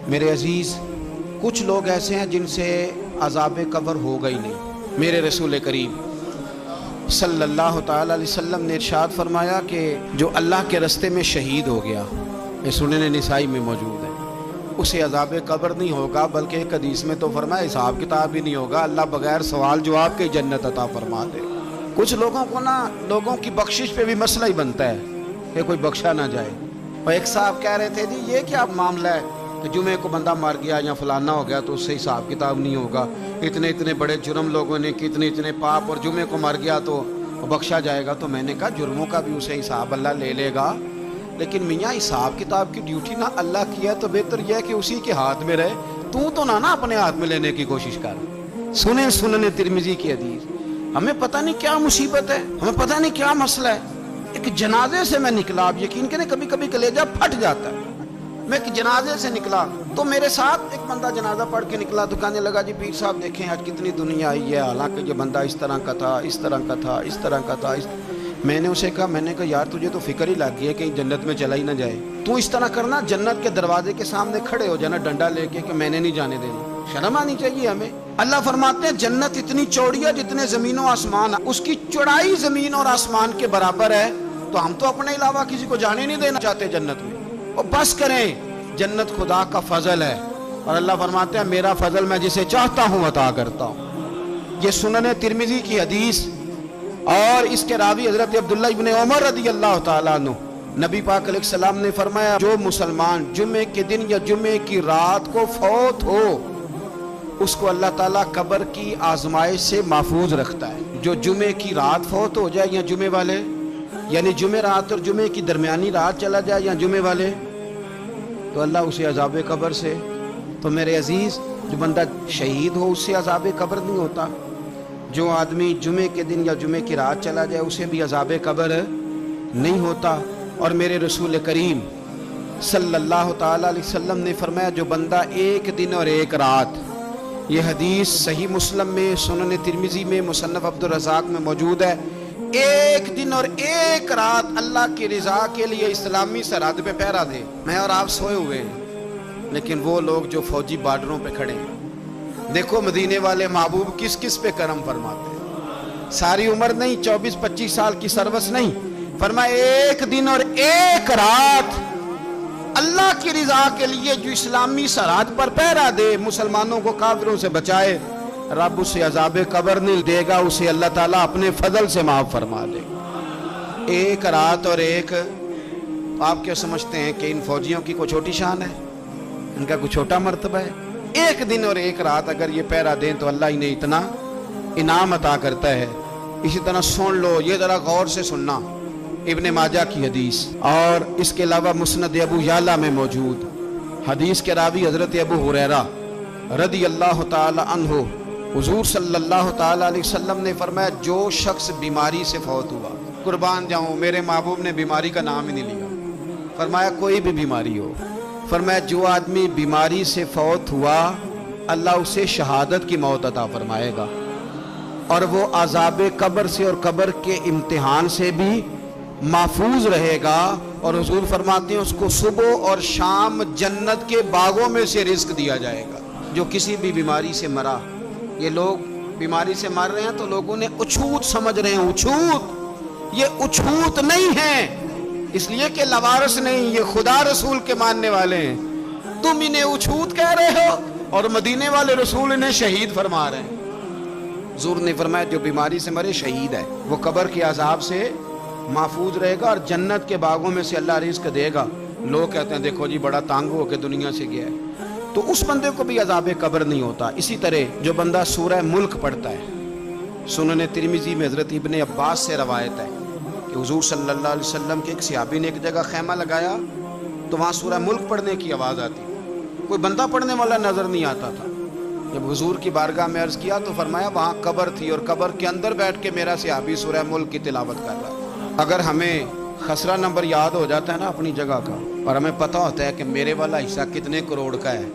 میرے عزیز، کچھ لوگ ایسے ہیں جن سے عذاب قبر ہوگا ہی نہیں۔ میرے رسول کریم صلی اللہ تعالی علیہ وسلم نے ارشاد فرمایا کہ جو اللہ کے راستے میں شہید ہو گیا، یہ سنن نسائی میں موجود ہے، اسے عذاب قبر نہیں ہوگا، بلکہ ایک حدیث میں تو فرمایا حساب کتاب ہی نہیں ہوگا، اللہ بغیر سوال جواب کے جنت عطا فرما دے۔ کچھ لوگوں کو لوگوں کی بخشش پہ بھی مسئلہ ہی بنتا ہے کہ کوئی بخشا نہ جائے۔ اور ایک صاحب کہہ رہے تھے جی یہ کیا معاملہ ہے کہ جمعے کو بندہ مر گیا یا فلانا ہو گیا تو اس سے حساب کتاب نہیں ہوگا، اتنے بڑے جرم لوگوں نے کی، اتنے پاپ، اور جمعے کو مر گیا تو بخشا جائے گا۔ تو میں نے کہا جرموں کا بھی اسے حساب اللہ لے لے گا، لیکن میاں حساب کتاب کی ڈیوٹی نہ اللہ کی ہے تو بہتر یہ ہے کہ اسی کے ہاتھ میں رہے، تو نہ اپنے ہاتھ میں لینے کی کوشش کر۔ سنن ترمذی کی حدیث۔ ہمیں پتہ نہیں کیا مصیبت ہے، ہمیں پتہ نہیں کیا مسئلہ ہے۔ ایک جنازے سے میں نکلا، آپ یقین کریں کبھی کبھی کلیجہ پھٹ جاتا ہے۔ میں ایک جنازے سے نکلا تو میرے ساتھ ایک بندہ جنازہ پڑھ کے نکلا تو کہنے لگا جی پیر صاحب دیکھیں آج کتنی دنیا آئی ہے، حالانکہ یہ بندہ اس طرح کا تھا، اس طرح کا تھا، اس طرح کا تھا۔ میں نے اسے کہا یار تجھے تو فکر ہی لگ گئی ہے کہ جنت میں چلا ہی نہ جائے، تو اس طرح کرنا جنت کے دروازے کے سامنے کھڑے ہو جانا ڈنڈا لے کے کہ میں نے نہیں جانے دینا۔ شرم آنی چاہیے ہمیں۔ اللہ فرماتے ہیں جنت اتنی چوڑی ہے جتنے زمین و آسمان، اس کی چوڑائی زمین اور آسمان کے برابر ہے، تو ہم تو اپنے علاوہ کسی کو جانے نہیں دینا چاہتے جنت میں۔ اور بس کریں، جنت خدا کا فضل ہے، اور اللہ فرماتے ہیں میرا فضل میں جسے چاہتا ہوں عطا کرتا ہوں۔ یہ سنن ترمذی کی حدیث، اور اس کے راوی حضرت عبداللہ ابن عمر رضی اللہ تعالیٰ عنہ، نبی پاک علیہ السلام نے فرمایا جو مسلمان جمعے کے دن یا جمعے کی رات کو فوت ہو، اس کو اللہ تعالیٰ قبر کی آزمائش سے محفوظ رکھتا ہے۔ جو جمعے کی رات فوت ہو جائے یا جمعے والے، یعنی جمعے رات اور جمعے کی درمیانی رات چلا جائے یا جمعے والے، تو اللہ اسے عذاب قبر سے۔ تو میرے عزیز، جو بندہ شہید ہو اس سے عذاب قبر نہیں ہوتا، جو آدمی جمعے کے دن یا جمعے کی رات چلا جائے اسے بھی عذاب قبر نہیں ہوتا۔ اور میرے رسول کریم صلی اللہ تعالی علیہ وسلم نے فرمایا جو بندہ ایک دن اور ایک رات، یہ حدیث صحیح مسلم میں، سنن ترمذی میں، مصنف عبد الرزاق میں موجود ہے، ایک دن اور ایک رات اللہ کی رضا کے لیے اسلامی سرحد پہ پہرا دے۔ میں اور آپ سوئے ہوئے ہیں، لیکن وہ لوگ جو فوجی بارڈروں پہ کھڑے ہیں، دیکھو مدینے والے محبوب کس کس پہ کرم فرماتے ہیں۔ ساری عمر نہیں، 24-25 سال کی سروس نہیں، فرمایا ایک دن اور ایک رات اللہ کی رضا کے لیے جو اسلامی سرحد پر پہرا دے، مسلمانوں کو کافروں سے بچائے، رب اسے عذاب قبر نہیں دے گا، اسے اللہ تعالیٰ اپنے فضل سے معاف فرما دے گا۔ ایک رات اور ایک، آپ کیا سمجھتے ہیں کہ ان فوجیوں کی کوئی چھوٹی شان ہے؟ ان کا کوئی چھوٹا مرتبہ ہے؟ ایک دن اور ایک رات اگر یہ پہرا دیں تو اللہ انہیں اتنا انعام عطا کرتا ہے۔ اسی طرح سن لو، یہ ذرا غور سے سننا، ابن ماجہ کی حدیث، اور اس کے علاوہ مسند ابو یعلا میں موجود حدیث کے راوی حضرت ابو ہریرہ رضی اللہ تعالی عنہ، حضور صلی اللہ تعالی علیہ وسلم نے فرمایا جو شخص بیماری سے فوت ہوا، قربان جاؤں میرے محبوب نے بیماری کا نام ہی نہیں لیا، فرمایا کوئی بھی بیماری ہو، فرمایا جو آدمی بیماری سے فوت ہوا اللہ اسے شہادت کی موت عطا فرمائے گا، اور وہ عذاب قبر سے اور قبر کے امتحان سے بھی محفوظ رہے گا، اور حضور فرماتے ہیں اس کو صبح اور شام جنت کے باغوں میں سے رزق دیا جائے گا۔ جو کسی بھی بیماری سے مرا، یہ لوگ بیماری سے مر رہے ہیں تو لوگوں نے اچھوت سمجھ رہے ہیں، اچھوت، یہ اچھوت نہیں ہے، اس لیے کہ لوارث نہیں، یہ خدا رسول کے ماننے والے ہیں، تم انہیں اچھوت کہہ رہے ہو اور مدینے والے رسول انہیں شہید فرما رہے ہیں۔ حضور نے فرمایا جو بیماری سے مرے شہید ہے، وہ قبر کے عذاب سے محفوظ رہے گا اور جنت کے باغوں میں سے اللہ رزق دے گا۔ لوگ کہتے ہیں دیکھو جی بڑا تانگ ہو کے دنیا سے گیا ہے، تو اس بندے کو بھی عذاب قبر نہیں ہوتا۔ اسی طرح جو بندہ سورہ ملک پڑھتا ہے، سنن ترمذی میں حضرت ابن عباس سے روایت ہے کہ حضور صلی اللہ علیہ وسلم کے ایک صحابی نے ایک جگہ خیمہ لگایا تو وہاں سورہ ملک پڑھنے کی آواز آتی، کوئی بندہ پڑھنے والا نظر نہیں آتا تھا۔ جب حضور کی بارگاہ میں عرض کیا تو فرمایا وہاں قبر تھی اور قبر کے اندر بیٹھ کے میرا صحابی سورہ ملک کی تلاوت کر رہا۔ اگر ہمیں خسرہ نمبر یاد ہو جاتا ہے نا اپنی جگہ کا، اور ہمیں پتہ ہوتا ہے کہ میرے والا حصہ کتنے کروڑ کا ہے،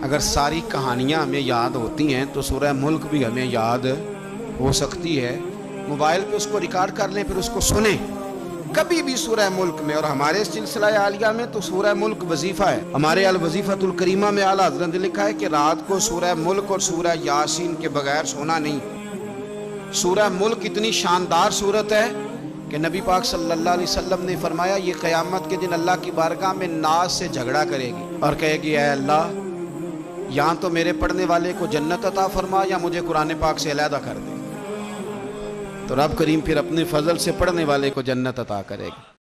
اگر ساری کہانیاں ہمیں یاد ہوتی ہیں تو سورہ ملک بھی ہمیں یاد ہو سکتی ہے۔ موبائل پہ اس کو ریکارڈ کر لیں، پھر اس کو سنیں، کبھی بھی سورہ ملک میں، اور ہمارے سلسلہ عالیہ میں تو سورہ ملک وظیفہ ہے، ہمارے الوظیفۃ الکریمہ میں اعلیٰ حضرت نے لکھا ہے کہ رات کو سورہ ملک اور سورہ یاسین کے بغیر سونا نہیں۔ سورہ ملک اتنی شاندار سورت ہے کہ نبی پاک صلی اللہ علیہ وسلم نے فرمایا یہ قیامت کے دن اللہ کی بارگاہ میں ناز سے جھگڑا کرے گی اور کہے گی اے اللہ، یہاں تو میرے پڑھنے والے کو جنت عطا فرما یا مجھے قرآن پاک سے علیحدہ کر دے۔ تو رب کریم پھر اپنے فضل سے پڑھنے والے کو جنت عطا کرے گا۔